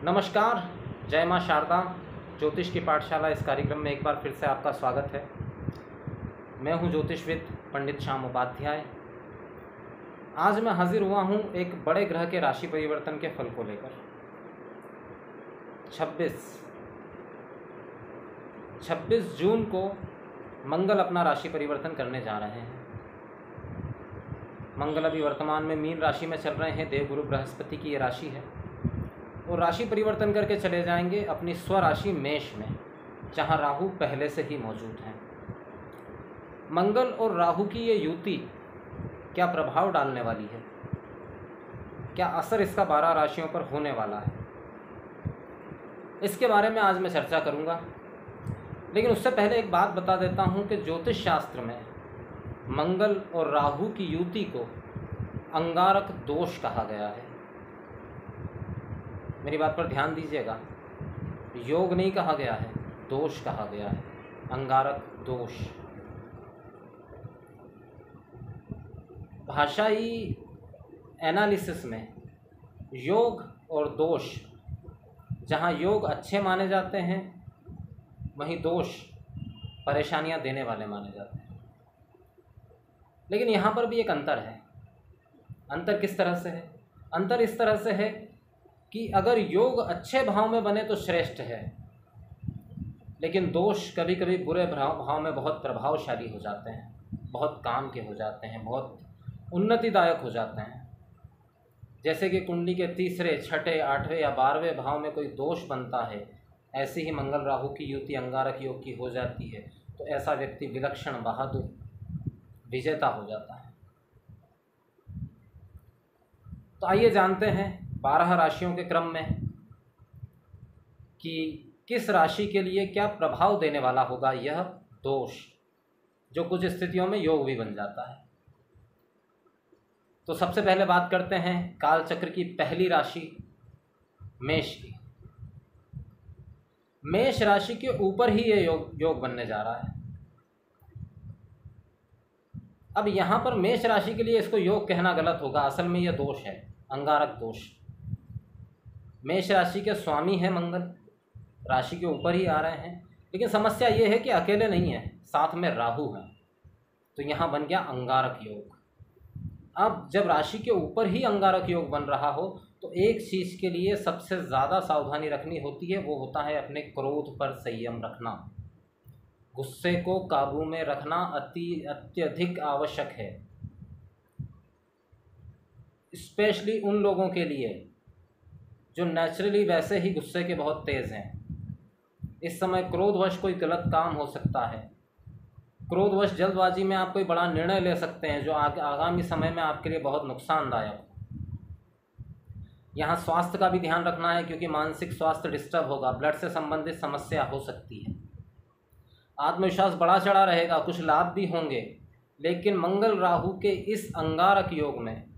नमस्कार। जय माँ शारदा ज्योतिष की पाठशाला इस कार्यक्रम में एक बार फिर से आपका स्वागत है। मैं हूँ ज्योतिषविद पंडित श्याम उपाध्याय। आज मैं हाजिर हुआ हूँ एक बड़े ग्रह के राशि परिवर्तन के फल को लेकर। 26 जून को मंगल अपना राशि परिवर्तन करने जा रहे हैं। मंगल अभी वर्तमान में मीन राशि में चल रहे हैं। देवगुरु बृहस्पति की ये राशि है और राशि परिवर्तन करके चले जाएंगे अपनी स्वराशि मेष में, जहां राहु पहले से ही मौजूद हैं। मंगल और राहु की ये युति क्या प्रभाव डालने वाली है, क्या असर इसका 12 राशियों पर होने वाला है, इसके बारे में आज मैं चर्चा करूंगा। लेकिन उससे पहले एक बात बता देता हूं कि ज्योतिष शास्त्र में मंगल और राहु की युति को अंगारक दोष कहा गया है। मेरी बात पर ध्यान दीजिएगा, योग नहीं कहा गया है, दोष कहा गया है, अंगारक दोष। भाषाई एनालिसिस में योग और दोष, जहाँ योग अच्छे माने जाते हैं वहीं दोष परेशानियां देने वाले माने जाते हैं। लेकिन यहाँ पर भी एक अंतर है। अंतर किस तरह से है? अंतर इस तरह से है कि अगर योग अच्छे भाव में बने तो श्रेष्ठ है, लेकिन दोष कभी कभी बुरे भाव में बहुत प्रभावशाली हो जाते हैं, बहुत काम के हो जाते हैं, बहुत उन्नतिदायक हो जाते हैं। जैसे कि कुंडली के तीसरे, छठे, 8वें या 12वें भाव में कोई दोष बनता है, ऐसी ही मंगल राहु की युति अंगारक योग की हो जाती है तो ऐसा व्यक्ति विलक्षण, बहादुर, विजेता हो जाता है। तो आइए जानते हैं 12 राशियों के क्रम में कि किस राशि के लिए क्या प्रभाव देने वाला होगा यह दोष, जो कुछ स्थितियों में योग भी बन जाता है। तो सबसे पहले बात करते हैं काल चक्र की पहली राशि मेष की। मेष राशि के ऊपर ही ये योग बनने जा रहा है। अब यहाँ पर मेष राशि के लिए इसको योग कहना गलत होगा, असल में यह दोष है, अंगारक दोष। मेष राशि के स्वामी है मंगल, राशि के ऊपर ही आ रहे हैं, लेकिन समस्या ये है कि अकेले नहीं है, साथ में राहु है, तो यहाँ बन गया अंगारक योग। अब जब राशि के ऊपर ही अंगारक योग बन रहा हो तो एक चीज़ के लिए सबसे ज़्यादा सावधानी रखनी होती है, वो होता है अपने क्रोध पर संयम रखना। गुस्से को काबू में रखना अत्यधिक आवश्यक है, स्पेशली उन लोगों के लिए जो नेचुरली वैसे ही गुस्से के बहुत तेज़ हैं। इस समय क्रोधवश कोई गलत काम हो सकता है, क्रोधवश जल्दबाजी में आप कोई बड़ा निर्णय ले सकते हैं जो आगामी समय में आपके लिए बहुत नुकसानदायक हो। यहाँ स्वास्थ्य का भी ध्यान रखना है, क्योंकि मानसिक स्वास्थ्य डिस्टर्ब होगा, ब्लड से संबंधित समस्या हो सकती है। आत्मविश्वास बढ़ा चढ़ा रहेगा, कुछ लाभ भी होंगे, लेकिन मंगल राहु के इस अंगारक योग में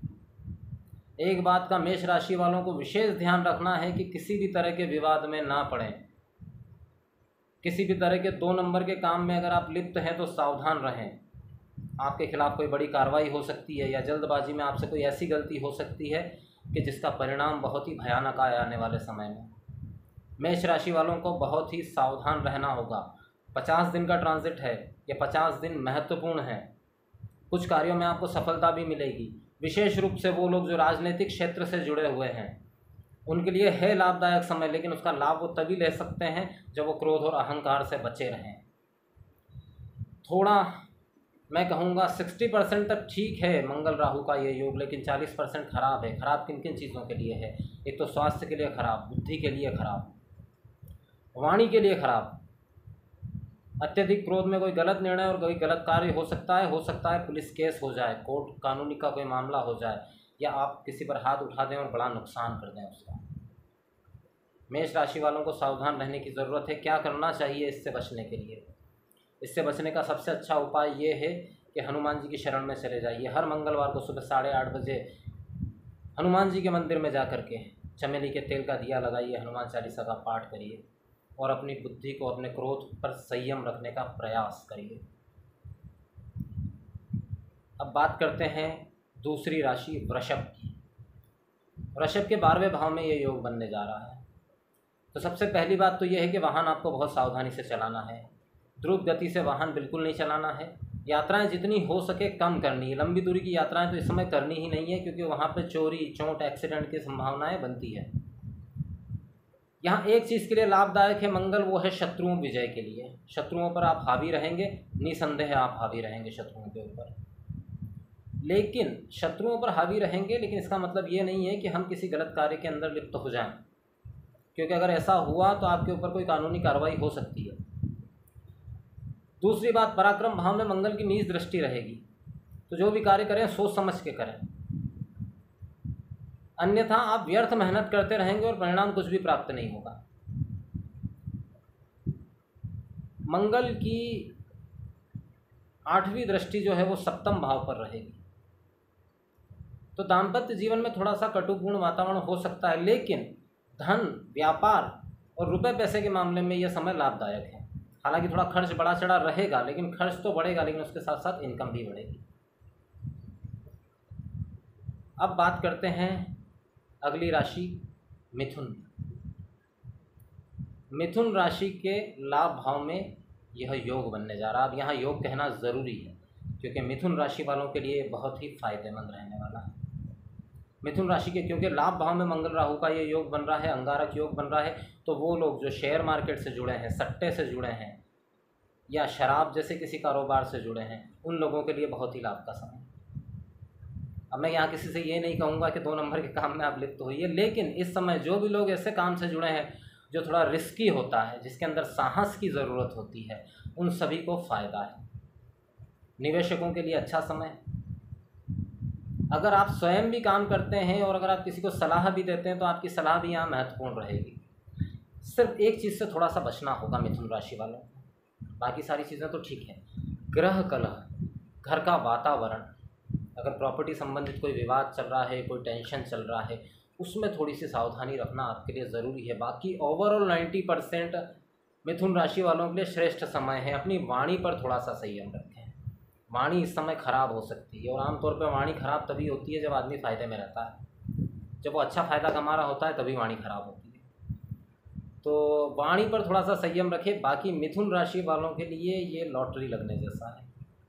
एक बात का मेष राशि वालों को विशेष ध्यान रखना है कि किसी भी तरह के विवाद में ना पड़ें। किसी भी तरह के 2 नंबर के काम में अगर आप लिप्त हैं तो सावधान रहें। आपके खिलाफ कोई बड़ी कार्रवाई हो सकती है या जल्दबाजी में आपसे कोई ऐसी गलती हो सकती है कि जिसका परिणाम बहुत ही भयानक आए आने वाले समय में। मेष राशि वालों को बहुत ही सावधान रहना होगा। 50 दिन का ट्रांजिट है, ये 50 दिन महत्वपूर्ण है। कुछ कार्यों में आपको सफलता भी मिलेगी, विशेष रूप से वो लोग जो राजनीतिक क्षेत्र से जुड़े हुए हैं उनके लिए है लाभदायक समय, लेकिन उसका लाभ वो तभी ले सकते हैं जब वो क्रोध और अहंकार से बचे रहें। थोड़ा मैं कहूँगा 60% तक ठीक है मंगल राहु का ये योग, लेकिन 40% खराब है। खराब किन किन चीज़ों के लिए है? एक तो स्वास्थ्य के लिए खराब, बुद्धि के लिए खराब, वाणी के लिए खराब। अत्यधिक क्रोध में कोई गलत निर्णय और कोई गलत कार्य हो सकता है पुलिस केस हो जाए, कोर्ट कानूनी का कोई मामला हो जाए, या आप किसी पर हाथ उठा दें और बड़ा नुकसान कर दें उसका। मेष राशि वालों को सावधान रहने की ज़रूरत है। क्या करना चाहिए इससे बचने के लिए? इससे बचने का सबसे अच्छा उपाय ये है कि हनुमान जी की शरण में चले जाइए। हर मंगलवार को सुबह 8:30 बजे हनुमान जी के मंदिर में जा कर के चमेली के तेल का दिया लगाइए, हनुमान चालीसा का पाठ करिए और अपनी बुद्धि को, अपने क्रोध पर संयम रखने का प्रयास करिए। अब बात करते हैं दूसरी राशि वृषभ की। वृषभ के 12वें भाव में ये योग बनने जा रहा है। तो सबसे पहली बात तो ये है कि वाहन आपको बहुत सावधानी से चलाना है। द्रुत गति से वाहन बिल्कुल नहीं चलाना है। यात्राएं जितनी हो सके कम करनी है। लंबी दूरी की यात्राएं तो इस समय करनी ही नहीं है, क्योंकि वहाँ पे चोरी चोट एक्सीडेंट की संभावनाएं बनती है। यहाँ एक चीज़ के लिए लाभदायक है मंगल, वो है शत्रुओं विजय के लिए। शत्रुओं पर आप हावी रहेंगे, निसंदेह आप हावी रहेंगे शत्रुओं के ऊपर। लेकिन शत्रुओं पर हावी रहेंगे, लेकिन इसका मतलब ये नहीं है कि हम किसी गलत कार्य के अंदर लिप्त हो जाएं, क्योंकि अगर ऐसा हुआ तो आपके ऊपर कोई कानूनी कार्रवाई हो सकती है। दूसरी बात, पराक्रम भाव में मंगल की नीच दृष्टि रहेगी, तो जो भी कार्य करें सोच समझ के करें, अन्यथा आप व्यर्थ मेहनत करते रहेंगे और परिणाम कुछ भी प्राप्त नहीं होगा। मंगल की 8वीं दृष्टि जो है वो सप्तम भाव पर रहेगी, तो दाम्पत्य जीवन में थोड़ा सा कटुपूर्ण वातावरण हो सकता है, लेकिन धन, व्यापार और रुपए पैसे के मामले में यह समय लाभदायक है। हालांकि थोड़ा खर्च बढ़ा चढ़ा रहेगा, लेकिन खर्च तो बढ़ेगा, लेकिन उसके साथ साथ इनकम भी बढ़ेगी। अब बात करते हैं अगली राशि मिथुन। मिथुन राशि के लाभ भाव में यह योग बनने जा रहा है। अब यहाँ योग कहना ज़रूरी है, क्योंकि मिथुन राशि वालों के लिए बहुत ही फायदेमंद रहने वाला है। मिथुन राशि के, क्योंकि लाभ भाव में मंगल राहु का ये योग बन रहा है, अंगारक योग बन रहा है, तो वो लोग जो शेयर मार्केट से जुड़े हैं, सट्टे से जुड़े हैं, या शराब जैसे किसी कारोबार से जुड़े हैं, उन लोगों के लिए बहुत ही लाभ का समय। अब मैं यहाँ किसी से ये नहीं कहूँगा कि 2 नंबर के काम में आप लिप्त होइए, लेकिन इस समय जो भी लोग ऐसे काम से जुड़े हैं जो थोड़ा रिस्की होता है, जिसके अंदर साहस की ज़रूरत होती है, उन सभी को फ़ायदा है। निवेशकों के लिए अच्छा समय। अगर आप स्वयं भी काम करते हैं और अगर आप किसी को सलाह भी देते हैं, तो आपकी सलाह भी यहाँ महत्वपूर्ण रहेगी। सिर्फ एक चीज़ से थोड़ा सा बचना होगा मिथुन राशि वालों को, बाकी सारी चीज़ें तो ठीक है। ग्रह कलह, घर का वातावरण, अगर प्रॉपर्टी संबंधित कोई विवाद चल रहा है, कोई टेंशन चल रहा है, उसमें थोड़ी सी सावधानी रखना आपके लिए ज़रूरी है। बाकी ओवरऑल 90% मिथुन राशि वालों के लिए श्रेष्ठ समय है। अपनी वाणी पर थोड़ा सा संयम रखें। वाणी इस समय खराब हो सकती है, और आमतौर पर वाणी खराब तभी होती है जब आदमी फ़ायदे में रहता है। जब वो अच्छा फ़ायदा कमा रहा होता है तभी वाणी खराब होती है, तो वाणी पर थोड़ा सा संयम रखें। बाकी मिथुन राशि वालों के लिए ये लॉटरी लगने जैसा है,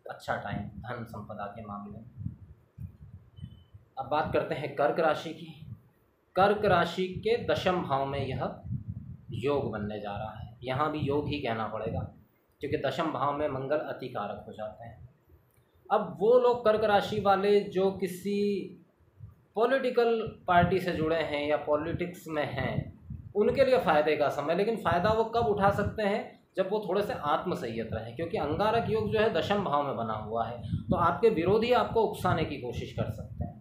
अच्छा टाइम धन संपदा के मामले में। अब बात करते हैं कर्क राशि की। कर्क राशि के 10वें भाव में यह योग बनने जा रहा है। यहाँ भी योग ही कहना पड़ेगा, क्योंकि 10वें भाव में मंगल अतिकारक हो जाते हैं। अब वो लोग कर्क राशि वाले जो किसी पॉलिटिकल पार्टी से जुड़े हैं या पॉलिटिक्स में हैं, उनके लिए फ़ायदे का समय। लेकिन फ़ायदा वो कब उठा सकते हैं? जब वो थोड़े से आत्मसंयत रहे, क्योंकि अंगारक योग जो है 10वें भाव में बना हुआ है, तो आपके विरोधी आपको उकसाने की कोशिश कर सकते हैं।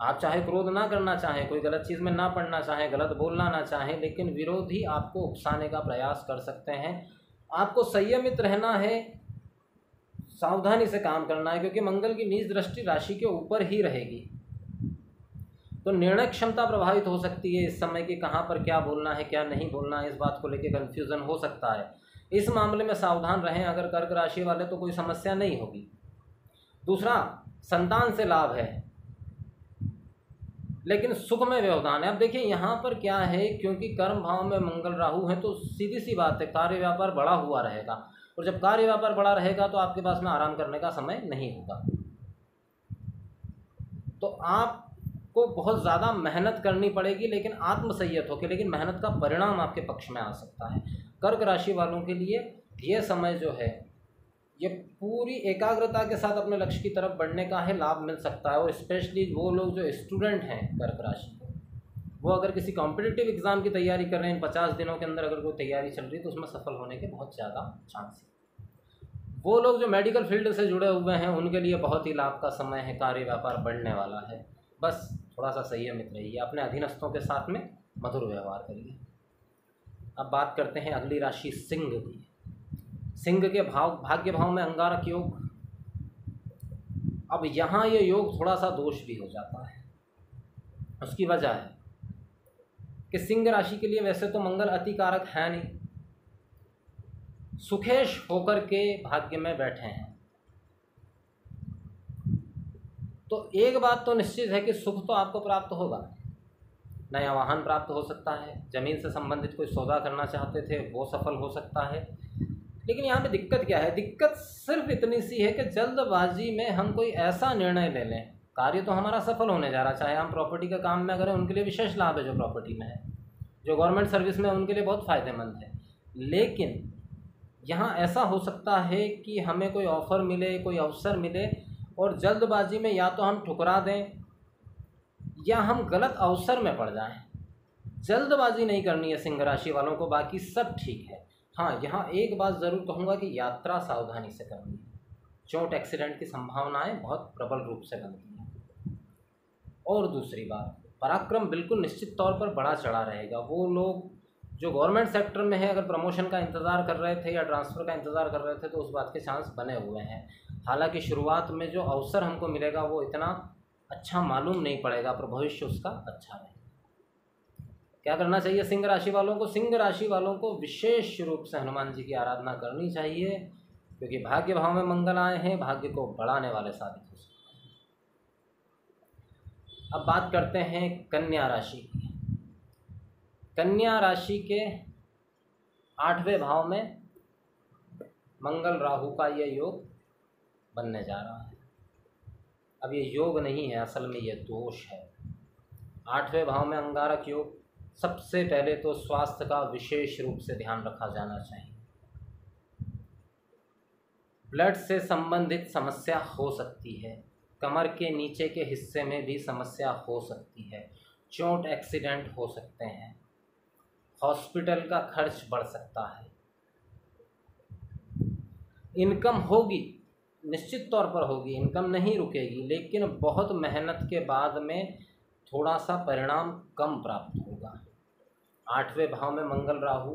आप चाहे क्रोध ना करना चाहें, कोई गलत चीज़ में ना पड़ना चाहें, गलत बोलना ना चाहें, लेकिन विरोधी आपको उकसाने का प्रयास कर सकते हैं। आपको संयमित रहना है, सावधानी से काम करना है, क्योंकि मंगल की नीच दृष्टि राशि के ऊपर ही रहेगी, तो निर्णय क्षमता प्रभावित हो सकती है इस समय की कहाँ पर क्या बोलना है क्या नहीं बोलना है। इस बात को लेकर कन्फ्यूज़न हो सकता है। इस मामले में सावधान रहें। अगर कर्क राशि वाले तो कोई समस्या नहीं होगी। दूसरा, संतान से लाभ है, लेकिन सुख में व्यवधान है। अब देखिए यहाँ पर क्या है, क्योंकि कर्म भाव में मंगल राहु है, तो सीधी सी बात है, कार्य व्यापार बढ़ा हुआ रहेगा, और जब कार्य व्यापार बढ़ा रहेगा तो आपके पास में आराम करने का समय नहीं होगा। तो आपको बहुत ज़्यादा मेहनत करनी पड़ेगी, लेकिन आत्मसंयत होकर, लेकिन मेहनत का परिणाम आपके पक्ष में आ सकता है। कर्क राशि वालों के लिए ये समय जो है, ये पूरी एकाग्रता के साथ अपने लक्ष्य की तरफ बढ़ने का है, लाभ मिल सकता है। और स्पेशली वो लोग जो स्टूडेंट हैं कर्क राशि के, वो अगर किसी कॉम्पिटिटिव एग्ज़ाम की तैयारी कर रहे हैं, 50 दिनों के अंदर अगर कोई तैयारी चल रही है, तो उसमें सफल होने के बहुत ज़्यादा चांस है। वो लोग जो मेडिकल फील्ड से जुड़े हुए हैं, उनके लिए बहुत ही लाभ का समय है, कार्य व्यापार बढ़ने वाला है। बस थोड़ा सा संयमित रहिए, अपने अधीनस्थों के साथ में मधुर व्यवहार करिए। अब बात करते हैं अगली राशि सिंह की। सिंह के भाग्य भाव में अंगारक योग। अब यहाँ ये योग थोड़ा सा दोष भी हो जाता है। उसकी वजह है कि सिंह राशि के लिए वैसे तो मंगल अतिकारक है नहीं, सुखेश होकर के भाग्य में बैठे हैं, तो एक बात तो निश्चित है कि सुख तो आपको प्राप्त होगा, नया वाहन प्राप्त हो सकता है, ज़मीन से संबंधित कोई सौदा करना चाहते थे वो सफल हो सकता है। लेकिन यहाँ पे दिक्कत क्या है? दिक्कत सिर्फ इतनी सी है कि जल्दबाजी में हम कोई ऐसा निर्णय ले लें, कार्य तो हमारा सफल होने जा रहा, चाहे हम प्रॉपर्टी का काम में करें उनके लिए विशेष लाभ है, जो प्रॉपर्टी में है, जो गवर्नमेंट सर्विस में उनके लिए बहुत फ़ायदेमंद है। लेकिन यहाँ ऐसा हो सकता है कि हमें कोई ऑफ़र मिले, कोई अवसर मिले और जल्दबाजी में या तो हम ठुकरा दें या हम गलत अवसर में पड़ जाएं। जल्दबाजी नहीं करनी है सिंह राशि वालों को, बाकी सब ठीक है। हाँ, यहाँ एक बात ज़रूर कहूँगा कि यात्रा सावधानी से करनी है। चोट एक्सीडेंट की संभावनाएं बहुत प्रबल रूप से बनती हैं। और दूसरी बात, पराक्रम बिल्कुल निश्चित तौर पर बढ़ा चढ़ा रहेगा। वो लोग जो गवर्नमेंट सेक्टर में है, अगर प्रमोशन का इंतज़ार कर रहे थे या ट्रांसफ़र का इंतज़ार कर रहे थे तो उस बात के चांस बने हुए हैं। हालांकि शुरुआत में जो अवसर हमको मिलेगा वो इतना अच्छा मालूम नहीं पड़ेगा, पर भविष्य उसका अच्छा रहेगा। क्या करना चाहिए सिंह राशि वालों को? सिंह राशि वालों को विशेष रूप से हनुमान जी की आराधना करनी चाहिए, क्योंकि भाग्य भाव में मंगल आए हैं, भाग्य को बढ़ाने वाले साबित हो सकते हैं। अब बात करते हैं कन्या राशि की। कन्या राशि के 8वें भाव में मंगल राहु का ये योग बनने जा रहा है। अब ये योग नहीं है, असल में ये दोष है। 8वें भाव में अंगारक योग। सबसे पहले तो स्वास्थ्य का विशेष रूप से ध्यान रखा जाना चाहिए। ब्लड से संबंधित समस्या हो सकती है, कमर के नीचे के हिस्से में भी समस्या हो सकती है, चोट एक्सीडेंट हो सकते हैं, हॉस्पिटल का खर्च बढ़ सकता है। इनकम होगी, निश्चित तौर पर होगी, इनकम नहीं रुकेगी, लेकिन बहुत मेहनत के बाद में थोड़ा सा परिणाम कम प्राप्त होगा। 8वें भाव में मंगल राहु,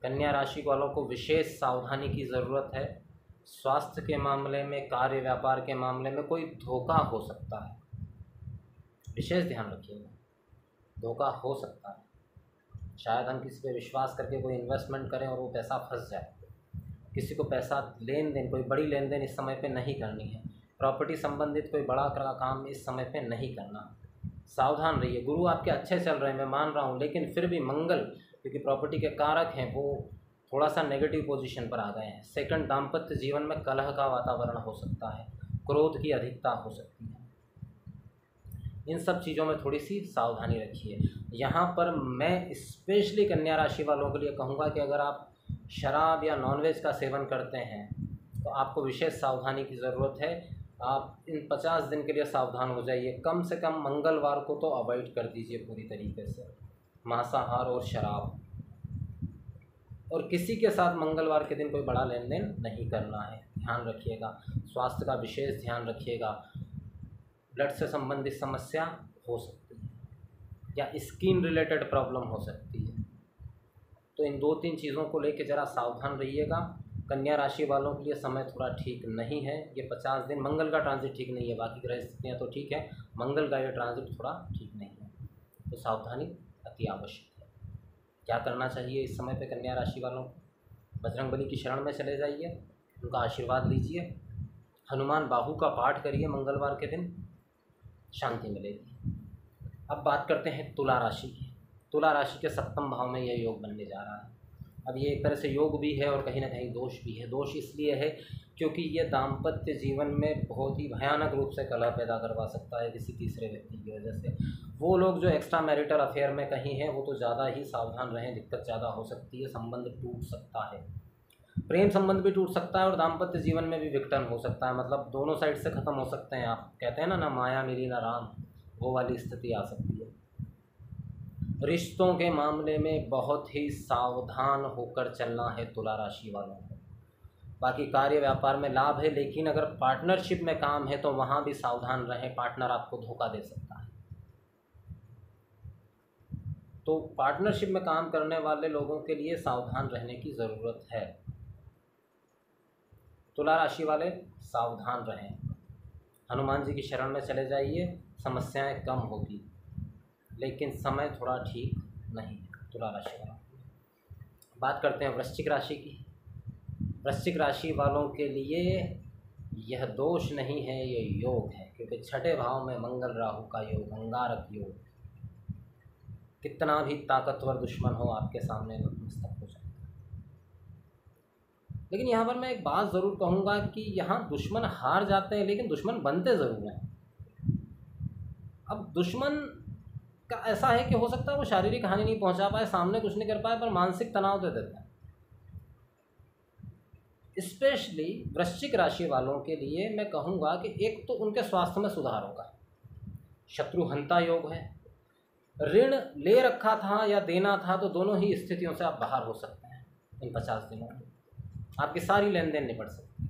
कन्या राशि वालों को विशेष सावधानी की ज़रूरत है। स्वास्थ्य के मामले में, कार्य व्यापार के मामले में कोई धोखा हो सकता है, विशेष ध्यान रखिएगा। धोखा हो सकता है, शायद हम किसी पे विश्वास करके कोई इन्वेस्टमेंट करें और वो पैसा फंस जाए। किसी को पैसा लेन देन, कोई बड़ी लेन देन इस समय पे नहीं करनी है। प्रॉपर्टी संबंधित कोई बड़ा काम इस समय पे नहीं करना। सावधान रहिए। गुरु आपके अच्छे चल रहे हैं, मैं मान रहा हूँ, लेकिन फिर भी मंगल, क्योंकि प्रॉपर्टी के कारक हैं, वो थोड़ा सा नेगेटिव पोजीशन पर आ गए हैं। सेकंड, दाम्पत्य जीवन में कलह का वातावरण हो सकता है, क्रोध की अधिकता हो सकती है। इन सब चीज़ों में थोड़ी सी सावधानी रखिए। यहाँ पर मैं स्पेशली कन्या राशि वालों के लिए कहूँगा कि अगर आप शराब या नॉनवेज का सेवन करते हैं तो आपको विशेष सावधानी की ज़रूरत है। आप इन 50 दिन के लिए सावधान हो जाइए। कम से कम मंगलवार को तो अवॉइड कर दीजिए पूरी तरीके से, मांसाहार और शराब। और किसी के साथ मंगलवार के दिन कोई बड़ा लेन देन नहीं करना है, ध्यान रखिएगा। स्वास्थ्य का विशेष ध्यान रखिएगा। ब्लड से संबंधित समस्या हो सकती है या स्किन रिलेटेड प्रॉब्लम हो सकती है, तो इन 2-3 चीज़ों को लेकर ज़रा सावधान रहिएगा। कन्या राशि वालों के लिए समय थोड़ा ठीक नहीं है। ये 50 दिन मंगल का ट्रांजिट ठीक नहीं है, बाकी ग्रह स्थितियाँ तो ठीक है, मंगल का ये ट्रांजिट थोड़ा ठीक नहीं है, तो सावधानी अति आवश्यक है। क्या करना चाहिए इस समय पे कन्या राशि वालों को? बजरंगबली की शरण में चले जाइए, उनका आशीर्वाद लीजिए, हनुमान बाहु का पाठ करिए मंगलवार के दिन, शांति मिलेगी। अब बात करते हैं तुला राशि की। तुला राशि के 7वें भाव में यह योग बनने जा रहा है। अब ये एक तरह से योग भी है और कहीं ना कहीं दोष भी है। दोष इसलिए है क्योंकि ये दाम्पत्य जीवन में बहुत ही भयानक रूप से कलह पैदा करवा सकता है किसी तीसरे व्यक्ति की वजह से। वो लोग जो एक्स्ट्रा मैरिटल अफेयर में कहीं हैं वो तो ज़्यादा ही सावधान रहें, दिक्कत ज़्यादा हो सकती है, संबंध टूट सकता है, प्रेम संबंध भी टूट सकता है और दाम्पत्य जीवन में भी विघटन हो सकता है। मतलब दोनों साइड से ख़त्म हो सकते हैं। आप कहते हैं ना माया मिली ना राम, वो वाली स्थिति आ सकती है। रिश्तों के मामले में बहुत ही सावधान होकर चलना है तुला राशि वालों को। बाकी कार्य व्यापार में लाभ है, लेकिन अगर पार्टनरशिप में काम है तो वहाँ भी सावधान रहें, पार्टनर आपको धोखा दे सकता है। तो पार्टनरशिप में काम करने वाले लोगों के लिए सावधान रहने की ज़रूरत है। तुला राशि वाले सावधान रहें, हनुमान जी की शरण में चले जाइए, समस्याएं कम होगी, लेकिन समय थोड़ा ठीक नहीं है तुला राशि वालों। बात करते हैं वृश्चिक राशि की। वृश्चिक राशि वालों के लिए यह दोष नहीं है, ये योग है, क्योंकि 6ठे भाव में मंगल राहु का योग, अंगारक योग। कितना भी ताकतवर दुश्मन हो आपके सामने नतमस्तक हो जाएगा। लेकिन यहाँ पर मैं एक बात ज़रूर कहूँगा कि यहाँ दुश्मन हार जाते हैं लेकिन दुश्मन बनते ज़रूर हैं। अब दुश्मन का ऐसा है कि हो सकता है वो शारीरिक हानि नहीं पहुँचा पाए, सामने कुछ नहीं कर पाए, पर मानसिक तनाव दे देते हैं। स्पेशली वृश्चिक राशि वालों के लिए मैं कहूँगा कि एक तो उनके स्वास्थ्य में सुधार होगा, शत्रुहंता योग है, ऋण ले रखा था या देना था तो दोनों ही स्थितियों से आप बाहर हो सकते हैं। इन 50 दिनों में आपकी सारी लेन देन निपट सकती है,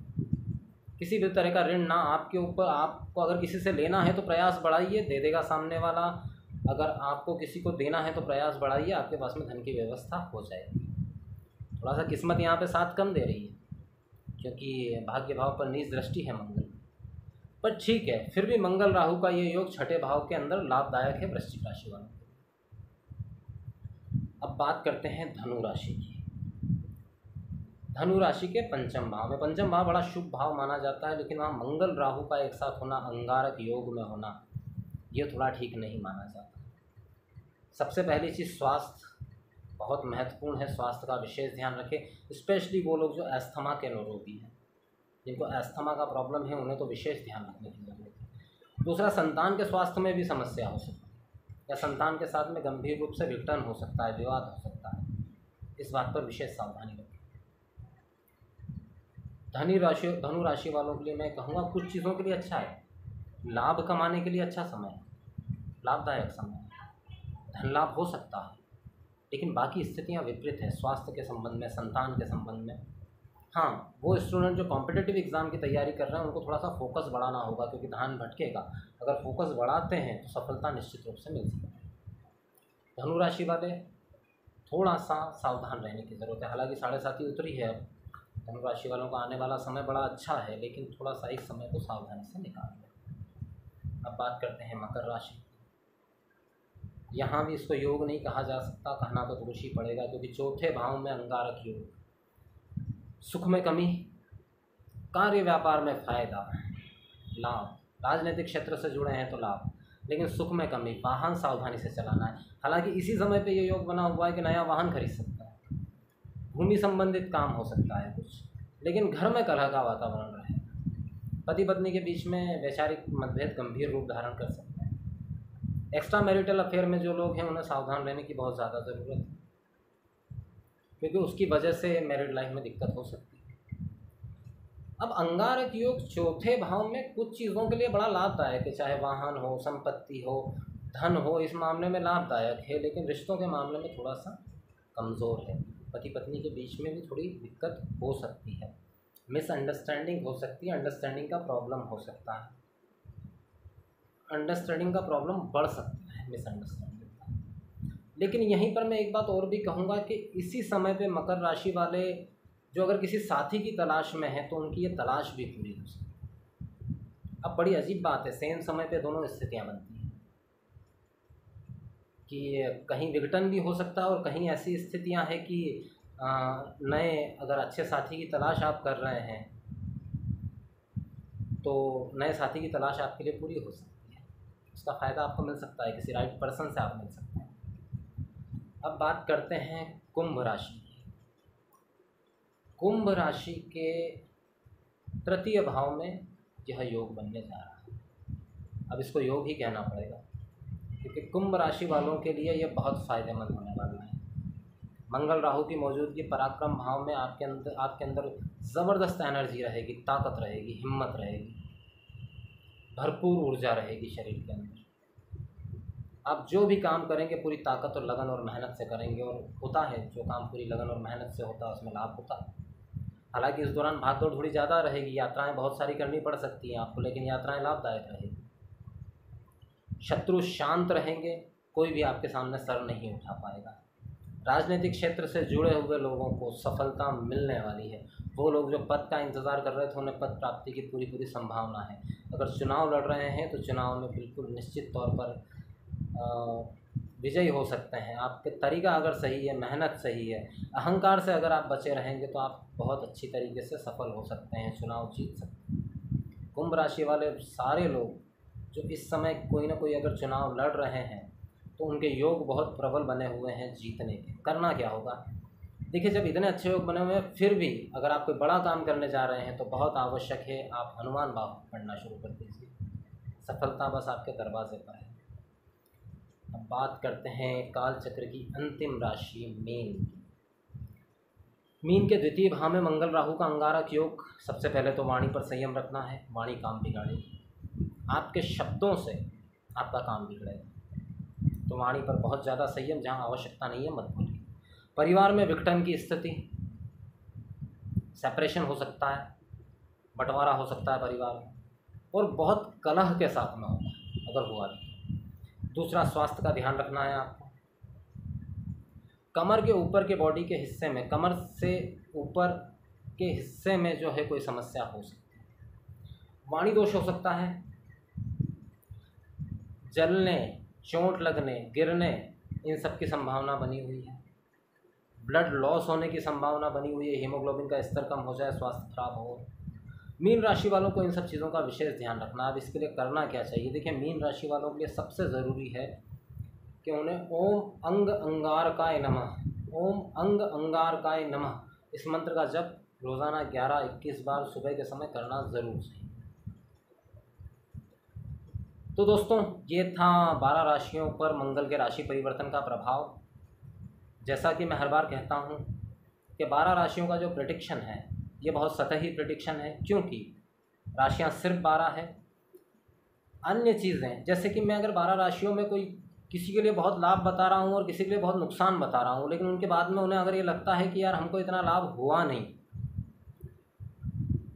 किसी भी तरह का ऋण ना आपके ऊपर। आपको अगर किसी से लेना है तो प्रयास बढ़ाइए, दे देगा सामने वाला। अगर आपको किसी को देना है तो प्रयास बढ़ाइए, आपके पास में धन की व्यवस्था हो जाएगी। थोड़ा सा किस्मत यहाँ पे साथ कम दे रही है क्योंकि भाग्य भाव पर नीच दृष्टि है मंगल, पर ठीक है, फिर भी मंगल राहु का ये योग छठे भाव के अंदर लाभदायक है वृश्चिक राशि वालों के। अब बात करते हैं धनु राशि की। धनु राशि के पंचम भाव में, पंचम भाव बड़ा शुभ भाव माना जाता है, लेकिन वहाँ मंगल राहु का एक साथ होना, अंगारक योग में होना, ये थोड़ा ठीक नहीं माना जाता। सबसे पहली चीज़ स्वास्थ्य बहुत महत्वपूर्ण है, स्वास्थ्य का विशेष ध्यान रखें। स्पेशली वो लोग जो अस्थमा के रोगी हैं, जिनको अस्थमा का प्रॉब्लम है, उन्हें तो विशेष ध्यान रखने की ज़रूरत है। दूसरा, संतान के स्वास्थ्य में भी समस्या हो सकती है या संतान के साथ में गंभीर रूप से विघटन हो सकता है, विवाद हो सकता है, इस बात पर विशेष सावधानी रखें। धनु राशि वालों के लिए मैं कहूँगा कुछ चीज़ों के लिए अच्छा है, लाभ कमाने के लिए अच्छा समय है, लाभदायक समय है, धन लाभ हो सकता है, लेकिन बाकी स्थितियाँ विपरीत है स्वास्थ्य के संबंध में, संतान के संबंध में। हाँ, वो स्टूडेंट जो कॉम्पिटिटिव एग्ज़ाम की तैयारी कर रहे हैं उनको थोड़ा सा फोकस बढ़ाना होगा, क्योंकि ध्यान भटकेगा। अगर फोकस बढ़ाते हैं तो सफलता निश्चित रूप से मिल सकती है। धनु राशि वाले थोड़ा सा सावधान रहने की ज़रूरत है। हालांकि 7.5 उतरी है, अब धनु राशि वालों का आने वाला समय बड़ा अच्छा है, लेकिन थोड़ा सा इस समय को सावधानी से निकाल लें। अब बात करते हैं मकर राशि। यहाँ भी इसको योग नहीं कहा जा सकता, कहना तो दोष ही पड़ेगा, क्योंकि चौथे भाव में अंगारक योग, सुख में कमी, कार्य व्यापार में फायदा, लाभ, राजनीतिक क्षेत्र से जुड़े हैं तो लाभ, लेकिन सुख में कमी, वाहन सावधानी से चलाना है। हालांकि इसी समय पे ये योग बना हुआ है कि नया वाहन खरीद सकता है, भूमि संबंधित काम हो सकता है कुछ, लेकिन घर में कलह का वातावरण रहेगा, पति पत्नी के बीच में वैचारिक मतभेद गंभीर रूप धारण कर सकते हैं। एक्स्ट्रा मैरिटल अफेयर में जो लोग हैं उन्हें सावधान रहने की बहुत ज़्यादा ज़रूरत है, क्योंकि उसकी वजह से मैरिड लाइफ में दिक्कत हो सकती है। अब अंगारक योग चौथे भाव में कुछ चीज़ों के लिए बड़ा लाभदायक है, चाहे वाहन हो, संपत्ति हो, धन हो, इस मामले में लाभदायक है, लेकिन रिश्तों के मामले में थोड़ा सा कमज़ोर है। पति पत्नी के बीच में भी थोड़ी दिक्कत हो सकती है, मिसअंडरस्टैंडिंग हो सकती है, अंडरस्टैंडिंग का प्रॉब्लम हो सकता है, अंडरस्टैंडिंग का प्रॉब्लम बढ़ सकता है मिसअंडरस्टैंडिंग का। लेकिन यहीं पर मैं एक बात और भी कहूँगा कि इसी समय पे मकर राशि वाले जो अगर किसी साथी की तलाश में हैं तो उनकी ये तलाश भी पूरी हो सकती है। अब बड़ी अजीब बात है, सेम समय पे दोनों स्थितियाँ बनती हैं कि कहीं विघटन भी हो सकता है और कहीं ऐसी स्थितियाँ हैं कि नए अगर अच्छे साथी की तलाश आप कर रहे हैं तो नए साथी की तलाश आपके लिए पूरी हो सकती है, उसका फ़ायदा आपको मिल सकता है, किसी राइट पर्सन से आप मिल सकते हैं। अब बात करते हैं कुंभ राशि की। कुंभ राशि के तृतीय भाव में यह योग बनने जा रहा है। अब इसको योग ही कहना पड़ेगा, क्योंकि कुंभ राशि वालों के लिए यह बहुत फ़ायदेमंद होने वाला है। मंगल राहु की मौजूदगी पराक्रम भाव में आपके अंदर ज़बरदस्त एनर्जी रहेगी, ताकत रहेगी, हिम्मत रहेगी, भरपूर ऊर्जा रहेगी शरीर के अंदर। आप जो भी काम करेंगे पूरी ताकत और लगन और मेहनत से करेंगे, और होता है जो काम पूरी लगन और मेहनत से होता है उसमें लाभ होता है। हालांकि इस दौरान भागदौड़ थोड़ी ज़्यादा रहेगी, यात्राएं बहुत सारी करनी पड़ सकती हैं आपको, लेकिन यात्राएं लाभदायक रहेगी। शत्रु शांत रहेंगे, कोई भी आपके सामने सर नहीं उठा पाएगा। राजनीतिक क्षेत्र से जुड़े हुए लोगों को सफलता मिलने वाली है। वो लोग जो पद का इंतज़ार कर रहे थे उन्हें पद प्राप्ति की पूरी संभावना है। अगर चुनाव लड़ रहे हैं तो चुनाव में बिल्कुल निश्चित तौर पर विजयी हो सकते हैं। आपके तरीका अगर सही है, मेहनत सही है, अहंकार से अगर आप बचे रहेंगे तो आप बहुत अच्छी तरीके से सफल हो सकते हैं, चुनाव जीत सकते हैं। कुंभ राशि वाले सारे लोग जो इस समय कोई ना कोई अगर चुनाव लड़ रहे हैं तो उनके योग बहुत प्रबल बने हुए हैं जीतने के। करना क्या होगा, देखिए जब इतने अच्छे योग बने हुए हैं फिर भी अगर आप कोई बड़ा काम करने जा रहे हैं तो बहुत आवश्यक है आप हनुमान बाहु पढ़ना शुरू कर दीजिए, सफलता बस आपके दरवाजे पर है। अब बात करते हैं काल चक्र की अंतिम राशि मीन की। मीन के द्वितीय भाव में मंगल राहु का अंगारक योग। सबसे पहले तो वाणी पर संयम रखना है, वाणी काम बिगाड़ेगी, आपके शब्दों से आपका काम बिगड़ेगा, तो वाणी पर बहुत ज़्यादा संयम, जहाँ आवश्यकता नहीं है मत बोलिए। परिवार में विघटन की स्थिति, सेपरेशन हो सकता है, बंटवारा हो सकता है परिवार में, और बहुत कलह के साथ में होगा अगर हुआ तो। दूसरा, स्वास्थ्य का ध्यान रखना है आपको। कमर के ऊपर के बॉडी के हिस्से में, कमर से ऊपर के हिस्से में जो है कोई समस्या हो सकती है। वाणी दोष हो सकता है, जलने, चोट लगने, गिरने, इन सब की संभावना बनी हुई है। ब्लड लॉस होने की संभावना बनी हुई है, हीमोग्लोबिन का स्तर कम हो जाए, स्वास्थ्य खराब हो। मीन राशि वालों को इन सब चीज़ों का विशेष ध्यान रखना। अब इसके लिए करना क्या चाहिए, देखिए मीन राशि वालों के लिए सबसे ज़रूरी है कि उन्हें ओम अंग अंगारकाय नमः, ओम अंग अंगारकाय नमः इस मंत्र का जप रोज़ाना 11-21 बार सुबह के समय करना ज़रूर चाहिए। तो दोस्तों ये था 12 राशियों पर मंगल के राशि परिवर्तन का प्रभाव। जैसा कि मैं हर बार कहता हूँ कि 12 राशियों का जो प्रेडिक्शन है ये बहुत सतही प्रेडिक्शन है, क्योंकि राशियाँ सिर्फ 12 है। अन्य चीज़ें जैसे कि मैं अगर 12 राशियों में कोई किसी के लिए बहुत लाभ बता रहा हूँ और किसी के लिए बहुत नुकसान बता रहा हूँ, लेकिन उनके बाद में उन्हें अगर ये लगता है कि यार हमको इतना लाभ हुआ नहीं,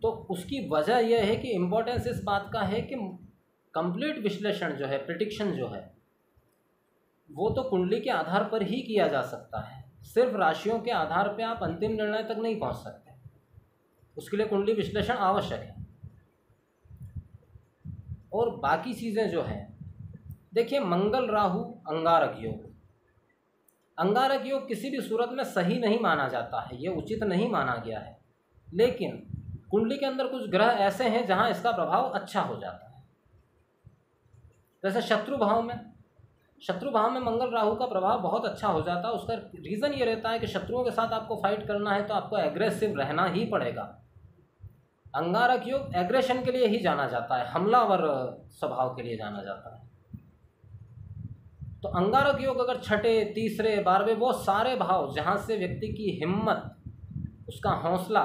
तो उसकी वजह यह है कि इम्पोर्टेंस इस बात का है कि कंप्लीट विश्लेषण जो है, प्रेडिक्शन जो है, वो तो कुंडली के आधार पर ही किया जा सकता है। सिर्फ राशियों के आधार पे आप अंतिम निर्णय तक नहीं पहुंच सकते, उसके लिए कुंडली विश्लेषण आवश्यक है। और बाकी चीज़ें जो हैं, देखिए मंगल राहु अंगारक योग, अंगारक योग किसी भी सूरत में सही नहीं माना जाता है, ये उचित नहीं माना गया है, लेकिन कुंडली के अंदर कुछ ग्रह ऐसे हैं जहां इसका प्रभाव अच्छा हो जाता है। जैसे शत्रु भाव में मंगल राहु का प्रभाव बहुत अच्छा हो जाता है। उसका रीज़न ये रहता है कि शत्रुओं के साथ आपको फाइट करना है तो आपको एग्रेसिव रहना ही पड़ेगा। अंगारक योग एग्रेशन के लिए ही जाना जाता है, हमलावर स्वभाव के लिए जाना जाता है। तो अंगारक योग अगर छठे, तीसरे, 12वें, वो सारे भाव जहाँ से व्यक्ति की हिम्मत, उसका हौसला,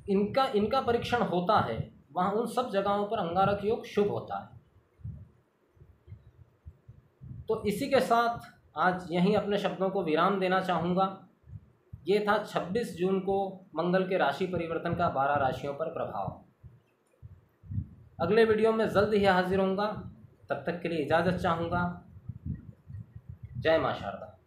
इनका परीक्षण होता है, वहाँ उन सब जगहों पर अंगारक योग शुभ होता है। तो इसी के साथ आज यहीं अपने शब्दों को विराम देना चाहूँगा। ये था 26 जून को मंगल के राशि परिवर्तन का 12 राशियों पर प्रभाव। अगले वीडियो में जल्द ही हाजिर होऊंगा, तब तक के लिए इजाज़त चाहूँगा। जय मां शारदा।